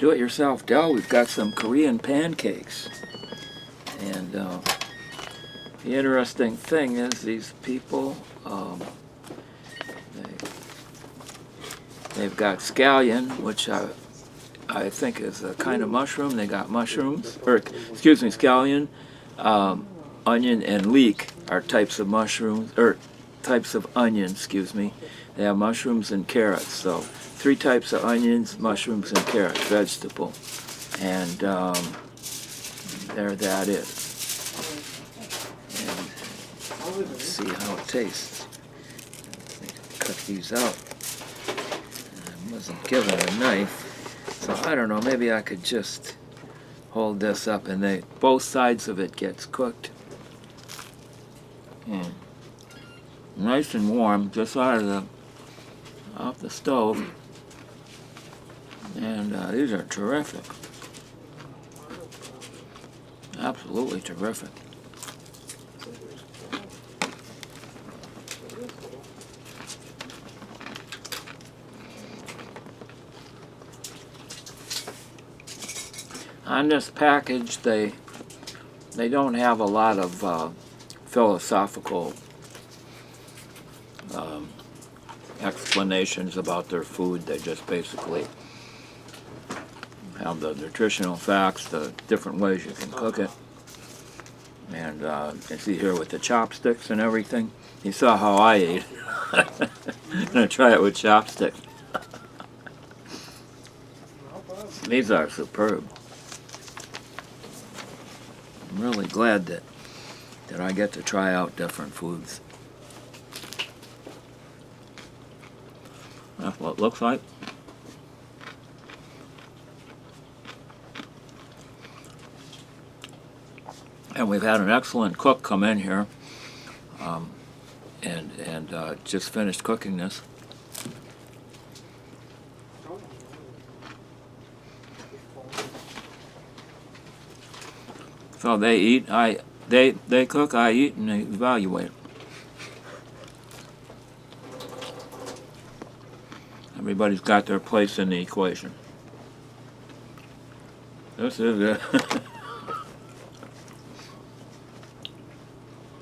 do-it-yourself dough. We've got some Korean pancakes. And the interesting thing is these people, they've got scallion, which I think is a kind of mushroom. They got mushrooms, or excuse me, scallion, onion, and leek are types of mushrooms, or types of onions, excuse me. They have mushrooms and carrots. So 3 types of onions, mushrooms, and carrots, vegetable. And there that is. And let's see how it tastes. Cut these out. I wasn't given a knife, so I don't know, maybe I could just hold this up and both sides of it gets cooked. Nice and warm, just off the stove. And these are terrific. Absolutely terrific. On this package, they don't have a lot of philosophical explanations about their food. They just basically have the nutritional facts, the different ways you can cook it. And you see here with the chopsticks and everything. You saw how I ate. I'm going to try it with chopsticks. These are superb. I'm really glad that I get to try out different foods. That's what it looks like. And we've had an excellent cook come in here and just finished cooking this. So they eat, they cook, I eat, and they evaluate. Everybody's got their place in the equation. This is it.